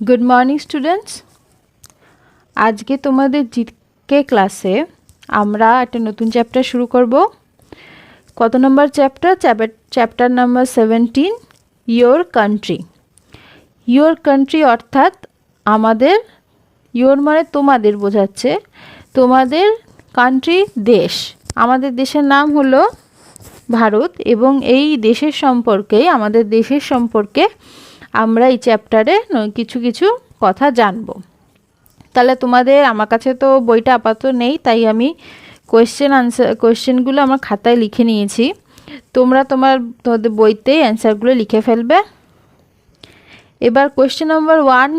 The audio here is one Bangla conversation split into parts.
Good morning students. आज के तुम्हारे जीके क्लासे আমরা একটা নতুন চ্যাপ্টার শুরু করব। কত নম্বর chapter? Chapter number 17, your country. Your country অর্থাৎ আমাদের, ইয়োর মানে তোমাদের বোঝাচ্ছে, তোমাদের কান্ট্রি দেশ। আমাদের দেশের নাম হলো ভারত এবং এই দেশের সম্পর্কে, আমাদের দেশের সম্পর্কে আমরা এই চ্যাপ্টারে কিছু কিছু কথা জানব। তাহলে তোমাদের, আমার কাছে তো বইটা আপাতত নেই, তাই আমি কোয়েশ্চেনগুলো আমার খাতায় লিখে নিয়েছি। তোমরা তোমাদের বইতে অ্যান্সারগুলো লিখে ফেলবে। এবার কোয়েশ্চেন নাম্বার 1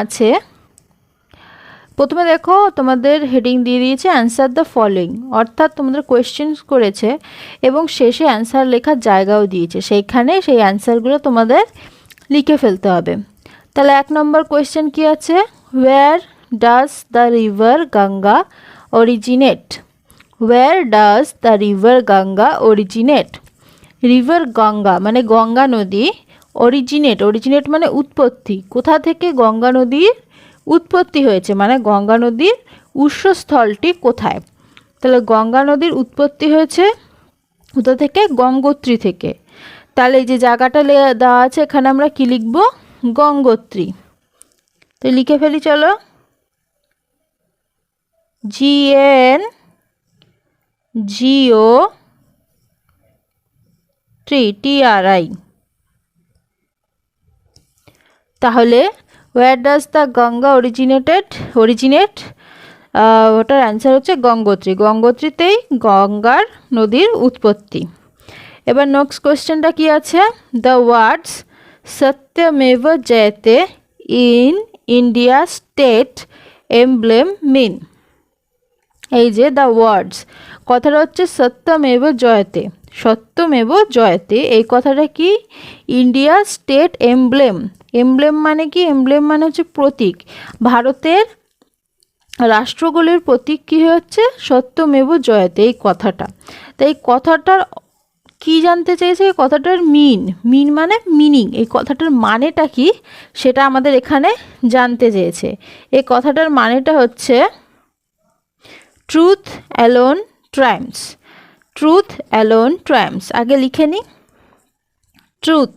আছে, প্রথমে দেখো তোমাদের হেডিং দিয়ে দিয়েছে অ্যান্সার দ্য ফলোয়িং, অর্থাৎ তোমাদের কোয়েশ্চেন করেছে এবং শেষে অ্যান্সার লেখার জায়গাও দিয়েছে, সেইখানে সেই অ্যান্সারগুলো তোমাদের লিখে ফেলতে হবে। তাহলে 1 নম্বর কোয়েশ্চেন কি আছে? Where does the river Ganga originate? Where does the river Ganga originate? River Ganga মানে গঙ্গা নদী, অরিজিনেট মানে উৎপত্তি, কোথা থেকে গঙ্গা নদীর উৎপত্তি হয়েছে, মানে গঙ্গা নদীর উৎসস্থলটি কোথায়। তাহলে গঙ্গা নদীর উৎপত্তি হয়েছে কোথা থেকে? গঙ্গোত্রী থেকে। তাহলে এই যে জায়গাটা দেওয়া আছে, এখানে আমরা কি লিখব? গঙ্গোত্রী। তো লিখে ফেলি, চলো। GNGO3TRI। তাহলে where does the Ganga originate? ওটার অ্যান্সার হচ্ছে গঙ্গোত্রী। গঙ্গোত্রীতেই গঙ্গার নদীর উৎপত্তি। এবার নেক্সট কোয়েশ্চেনটা কি আছে? The words Satyameva Jayate in India state emblem mean. এই যে দ্য ওয়ার্ডস, কথাটা হচ্ছে সত্যমেব জয়তে, সত্যমেব জয়তে, এই কথাটা কি? India state emblem. এমব্লেম মানে কি? এমব্লেম মানে হচ্ছে প্রতীক। ভারতের রাষ্ট্রগুলির প্রতীক কি হচ্ছে? সত্যমেব জয়তে, এই কথাটা। তাই এই কথাটার কি জানতে চেয়েছে? এই কথাটার মিন মানে মিনিং, এই কথাটার মানেটা কি সেটা আমাদের এখানে জানতে চেয়েছে। এই কথাটার মানেটা হচ্ছে ট্রুথ অ্যালোন ট্রায়াম্পস। Truth alone ট্রায়াম্পস। আগে লিখে নিই, truth,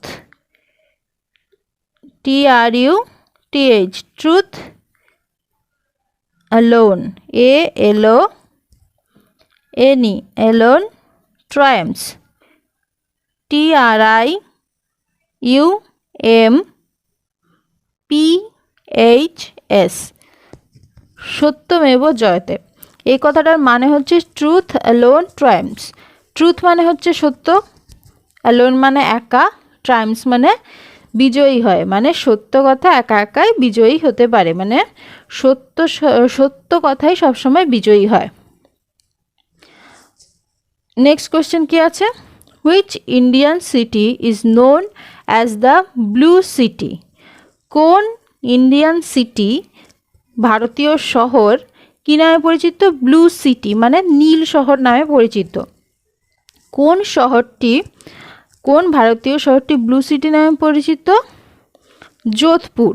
TRUTH, truth alone, ALONE, alone, ট্রায়াম্পস, TRIUMPHS, সত্যমেব Jayate. এই কথাটার মানে হচ্ছে ট্রুথ অ্যালোন ট্রায়াম্পস। ট্রুথ মানে হচ্ছে সত্য, অ্যালোন মানে একা, ট্রায়াম্পস মানে বিজয়ী হয়, মানে সত্য কথা একা একাই বিজয়ী হতে পারে, মানে সত্য কথাই সবসময় বিজয়ী হয়। নেক্সট কোয়েশ্চেন কি আছে? Which Indian city is known as the blue city? কোন ইন্ডিয়ান সিটি, ভারতীয় শহর কি নামে পরিচিত? ব্লু সিটি মানে নীল শহর নামে পরিচিত। কোন শহরটি, কোন ভারতীয় শহরটি ব্লু সিটি নামে পরিচিত? যোধপুর।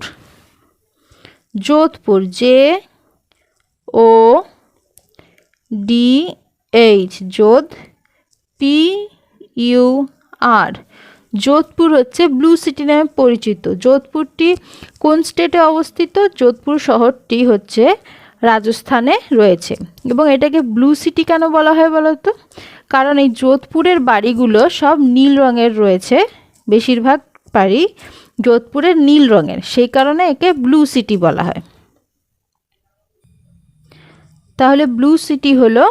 Jodhpur, JODH, যোধ, PUR। যোধপুর হচ্ছে ব্লু সিটি নামে পরিচিত। যোধপুরটি কোন স্টেটে অবস্থিত? যোধপুর শহরটি হচ্ছে রাজস্থানে রয়েছে। এবং এটাকে ব্লু সিটি কেন বলা হয় বলো তো? কারণ এই যোধপুরের বাড়িগুলো সব নীল রঙের রয়েছে, বেশিরভাগ বাড়ি যোধপুরের নীল রঙের, সেই কারণে একে ব্লু সিটি বলা হয়। তাহলে ব্লু সিটি হলো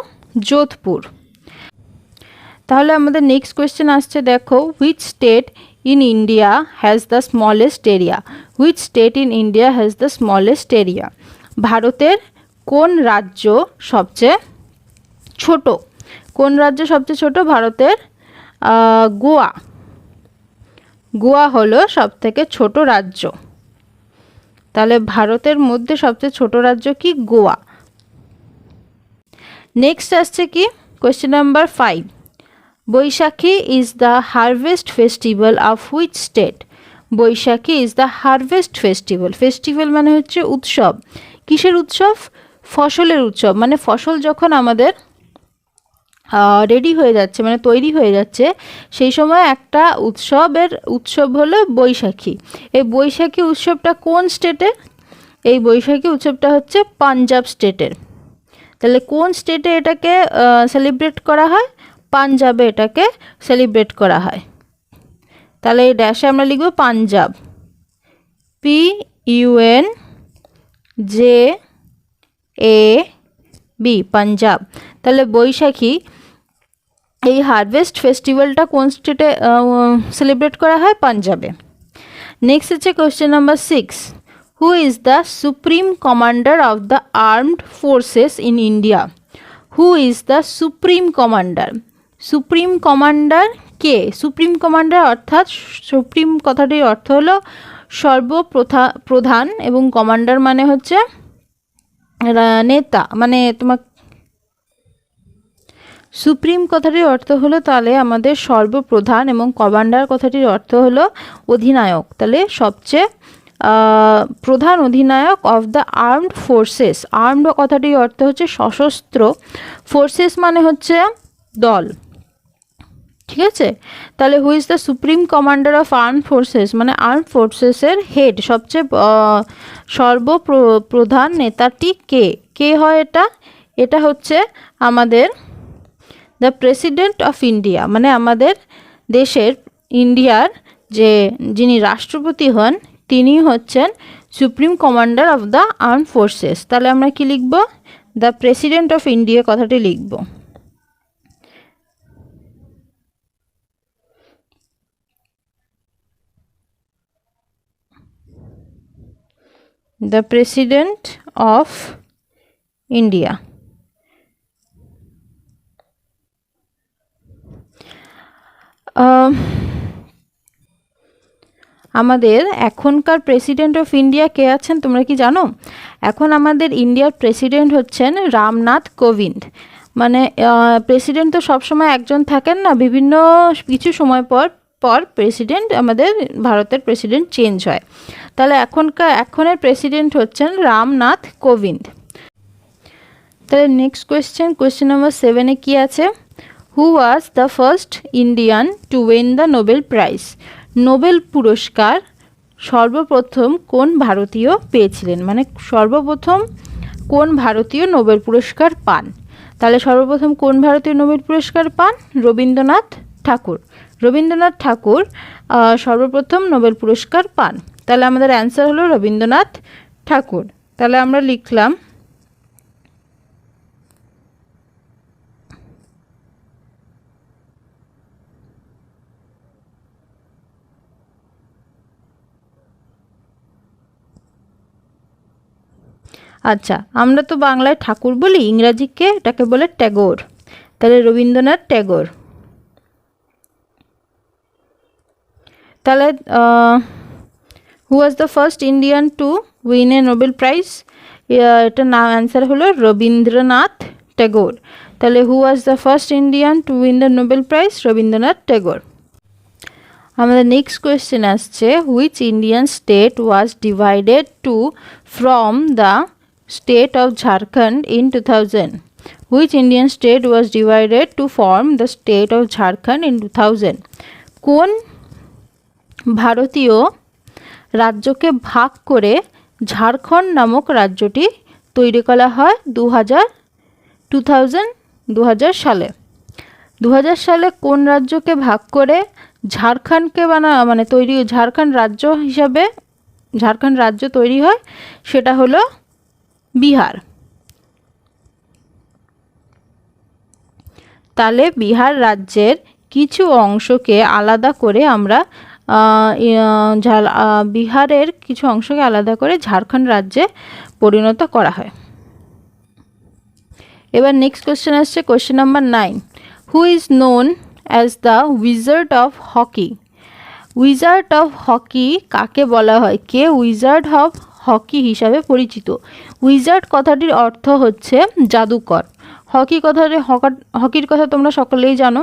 যোধপুর। তাহলে আমাদের নেক্সট কোয়েশ্চেন আসছে, দেখো, which state in India has the smallest area? Which state in India has the smallest area? ভারতের কোন রাজ্য সবচেয়ে ছোট? কোন রাজ্য সবচেয়ে ছোট? ভারতের গোয়া। গোয়া হলো সবথেকে ছোট রাজ্য। তাহলে ভারতের মধ্যে সবচেয়ে ছোট রাজ্য কি? গোয়া। নেক্সট আসছে কি? Question number 5, Baisakhi is the harvest festival of which state? Baisakhi is the harvest festival. Festival মানে হচ্ছে উৎসব। কিসের উৎসব? ফসলের উৎসব। মানে ফসল যখন আমাদের রেডি হয়ে যাচ্ছে, মানে তৈরি হয়ে যাচ্ছে, সেই সময় একটা উৎসব হলো বৈশাখী। এই বৈশাখী উৎসবটা কোন স্টেটের? এই বৈশাখী উৎসবটা হচ্ছে পাঞ্জাব স্টেটের। তাহলে কোন স্টেটে এটাকে সেলিব্রেট করা হয়? পাঞ্জাবে এটাকে সেলিব্রেট করা হয়। তাহলে এই ড্যাশে আমরা লিখব পাঞ্জাব, PUNJAB, পাঞ্জাব। তাহলে বৈশাখী এই হারভেস্ট ফেস্টিভ্যালটা কোন স্টেটে সেলিব্রেট করা হয়? পাঞ্জাবে। নেক্সট হচ্ছে question number 6, who is the supreme commander of the armed forces in India? Who is the supreme commander? Supreme commander K? Supreme commander অর্থাৎ সুপ্রিম কথাটির অর্থ হলো সর্বপ্রধান, এবং কমান্ডার মানে হচ্ছে নেতা। মানে তোমার সুপ্রিম কথাটির অর্থ হলো তাহলে আমাদের সর্বপ্রধান, এবং কমান্ডার কথাটির অর্থ হলো অধিনায়ক। তাহলে সবচেয়ে প্রধান অধিনায়ক of the armed forces. Armed কথাটির অর্থ হচ্ছে সশস্ত্র, ফোর্সেস মানে হচ্ছে দল, ঠিক আছে? তাহলে who is the supreme commander of arm forces, মানে আর্ম ফোর্সেসের হেড, সবচেয়ে সর্বপ্রধান নেতাটি কে? কে হয় এটা? এটা হচ্ছে আমাদের দ্য প্রেসিডেন্ট অফ ইন্ডিয়া, মানে আমাদের দেশের ইন্ডিয়ার যিনি রাষ্ট্রপতি হন তিনি হচ্ছেন supreme commander of the arm forces. তাহলে আমরা কি লিখব? দ্য প্রেসিডেন্ট অফ ইন্ডিয়া কথাটি লিখব। The president of India. আমাদের এখনকার প্রেসিডেন্ট অফ ইন্ডিয়া কে আছেন তোমরা কি জানো? এখন আমাদের ইন্ডিয়ার প্রেসিডেন্ট হচ্ছেন রামনাথ কোবিন্দ। মানে প্রেসিডেন্ট তো সবসময় একজন থাকেন না, বিভিন্ন কিছু সময় পর পর প্রেসিডেন্ট, আমাদের ভারতের প্রেসিডেন্ট চেঞ্জ হয়। তাহলে এখনের প্রেসিডেন্ট হচ্ছেন রামনাথ কোবিন্দ। তাহলে নেক্সট কোয়েশ্চেন নাম্বার 7-এ কি আছে? Who was the first Indian to win the Nobel prize? Nobel পুরস্কার সর্বপ্রথম কোন ভারতীয় পেয়েছিলেন? মানে সর্বপ্রথম কোন ভারতীয় নোবেল পুরস্কার পান? তাহলে সর্বপ্রথম কোন ভারতীয় নোবেল পুরস্কার পান? রবীন্দ্রনাথ ঠাকুর। রবীন্দ্রনাথ ঠাকুর সর্বপ্রথম নোবেল পুরস্কার পান। তাহলে আমাদের অ্যান্সার হলো রবীন্দ্রনাথ ঠাকুর। তাহলে আমরা লিখলাম আচ্ছা, আমরা তো বাংলায় ঠাকুর বলি, ইংরাজিকে এটাকে বলে ট্যাগোর। তাহলে রবীন্দ্রনাথ ট্যাগোর। তাহলে who was the first Indian to win a Nobel prize? এটা না, অ্যান্সার হলো রবীন্দ্রনাথ ট্যাগোর। তাহলে who was the first Indian to win the Nobel prize? Rabindranath Tagore. আমাদের নেক্সট কোয়েশ্চেন আসছে, which Indian state was divided to from the state of Jharkhand in 2000? Which Indian state was divided to form the state of Jharkhand in 2000? কোন ভারতীয় রাজ্যকে ভাগ করে ঝাড়খণ্ড নামক রাজ্যটি তৈরি করা হয় 2000 সালে? 2000 সালে কোন রাজ্যকে ভাগ করে ঝাড়খণ্ডকে ঝাড়খণ্ড রাজ্য হিসাবে ঝাড়খণ্ড রাজ্য তৈরি হয়? সেটা হলো বিহার। তাহলে বিহার রাজ্যের কিছু অংশকে আলাদা করে আমরা বিহারের কিছু অংশকে আলাদা করে ঝাড়খণ্ড রাজ্যে পরিণত করা হয়। এবার নেক্সট কোয়েশ্চেন আসছে question number 9, who is known as the wizard of hockey? Wizard of hockey কাকে বলা হয়? কে উইজার্ড অফ হকি হিসাবে পরিচিত? উইজার্ড কথাটির অর্থ হচ্ছে জাদুকর। হকির কথা তোমরা সকলেই জানো।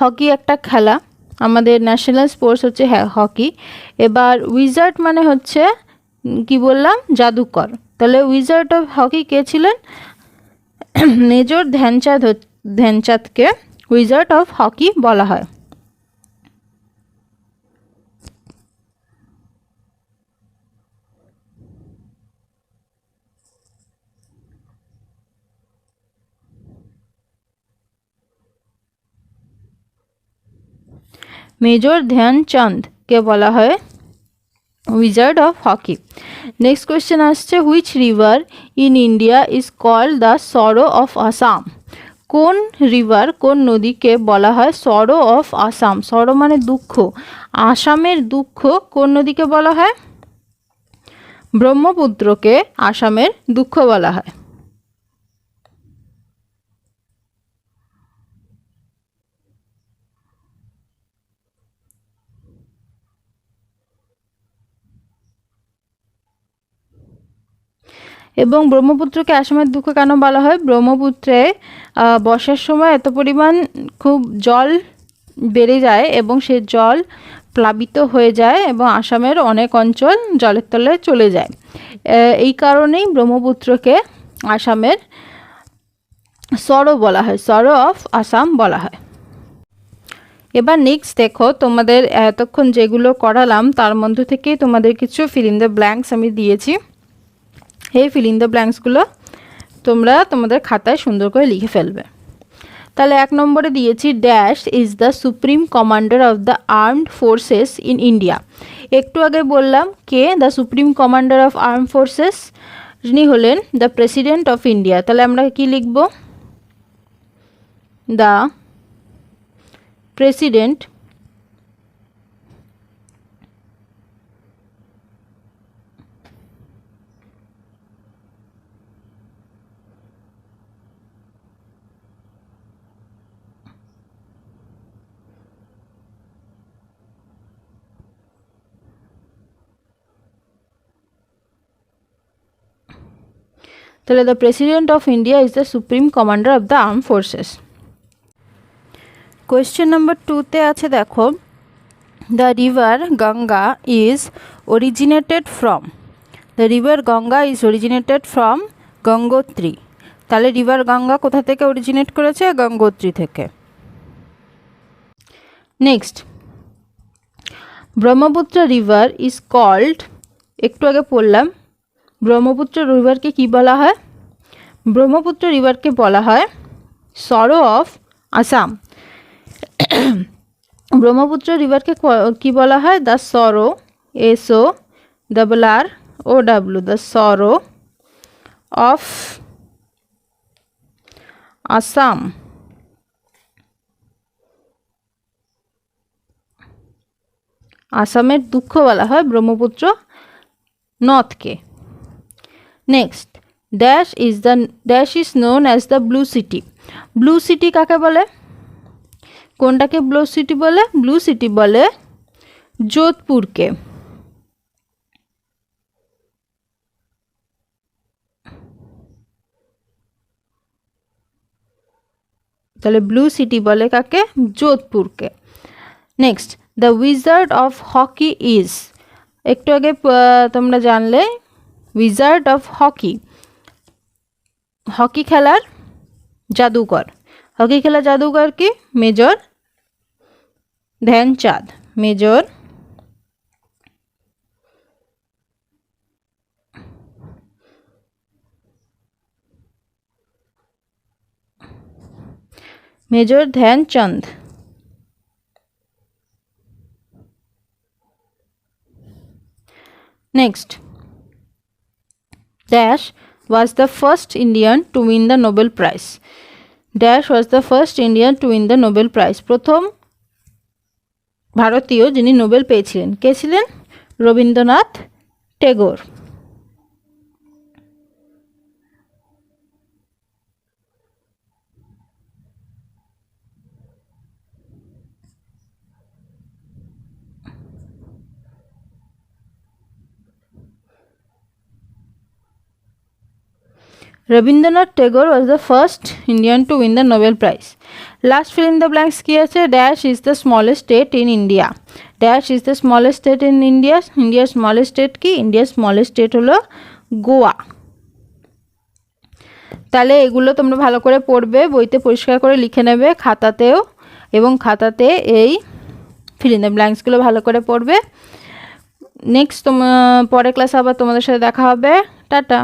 হকি একটা খেলা, আমাদের ন্যাশনাল স্পোর্টস হচ্ছে হকি। এবার উইজার্ড মানে হচ্ছে কি বললাম, জাদুকর। তাহলে উইজার্ড অফ হকি কে ছিলেন? মেজর ধ্যানচাঁদকে উইজার্ড অফ হকি বলা হয়। মেজর ধ্যানচাঁদকে বলা হয় wizard of hockey. Next question আসছে, which river in India is called the sorrow of Assam? কোন রিভার, কোন নদীকে বলা হয় সরো অফ আসাম? সরো মানে দুঃখ, আসামের দুঃখ কোন নদীকে বলা হয়? ব্রহ্মপুত্রকে আসামের দুঃখ বলা হয়। এবং ব্রহ্মপুত্রকে আসামের দুঃখ কেন বলা হয়? ব্রহ্মপুত্রে বর্ষার সময় এত পরিমাণ খুব জল বেড়ে যায় এবং সে জল প্লাবিত হয়ে যায় এবং আসামের অনেক অঞ্চল জলের তলায় চলে যায়। এই কারণেই ব্রহ্মপুত্রকে আসামের সরো বলা হয়, সরো অফ আসাম বলা হয়। এবার নেক্সট দেখো, তোমাদের এতক্ষণ যেগুলো করালাম তার মধ্যে থেকে তোমাদের কিছু ফিল ইন দ্য ব্ল্যাঙ্কস আমি দিয়েছি। এই ফিল ইন দ্য ব্ল্যাঙ্কসগুলো তোমরা তোমাদের খাতায় সুন্দর করে লিখে ফেলবে। তাহলে 1 নম্বরে দিয়েছি, dash is the supreme commander of the armed forces in India. একটু আগে বললাম কে the supreme commander of arm forces, যিনি হলেন দ্য প্রেসিডেন্ট অফ ইন্ডিয়া। তাহলে আমরা কি লিখব? দ্য প্রেসিডেন্ট তাহলে the president of India is the supreme commander of the arm forces. Question number 2তে আছে দেখো, the river Ganga is originated from. The river Ganga is originated from Gangotri. তাহলে রিভার গঙ্গা কোথা থেকে অরিজিনেট করেছে? গঙ্গোত্রী থেকে। Next, Brahmaputra river is called, একটু আগে পড়লাম, ব্রহ্মপুত্র রিভারকে কি বলা হয়? ব্রহ্মপুত্র রিভারকে বলা হয় সরো অফ আসাম। ব্রহ্মপুত্র রিভারকে কি বলা হয়? The sorrow, SORROW, the sorrow of Assam. আসামের দুঃখ বলা হয় ব্রহ্মপুত্র নদকে। Next, dash is known as the blue city. Blue city কাকে বলে? কোনটাকে ব্লু সিটি বলে? ব্লু সিটি বলে যোধপুরকে। তাহলে ব্লু সিটি বলে কাকে? যোধপুরকে। Next, the wizard of hockey is, একটু আগে তোমরা জানলে উইজার্ড অফ হকি, হকি খেলার জাদুকর। হকি খেলার জাদুকর কি? Major Dhyan Chand. Major Dhyan Chand. Next, Dash was the first Indian to win the Nobel Prize. Dash was the first Indian to win the Nobel Prize. প্রথম ভারতীয় যিনি নোবেল পেয়েছিলেন কে ছিলেন? Rabindranath Tagore. Rabindranath Tagore was the first Indian to win the Nobel Prize. Last fill in the blanks কী আছে? Dash is the smallest state in India. Dash is the smallest state in India. ইন্ডিয়ার স্মলেস্ট স্টেট কি? ইন্ডিয়ার স্মলেস্ট স্টেট হলো গোয়া। তাহলে এগুলো তোমরা ভালো করে পড়বে, বইতে পরিষ্কার করে লিখে নেবে, খাতাতেও, এবং খাতাতে এই ফিল ইন দ্য ব্ল্যাঙ্কসগুলো ভালো করে পড়বে। নেক্সট পরের ক্লাসে আবার তোমাদের সাথে দেখা হবে। টাটা।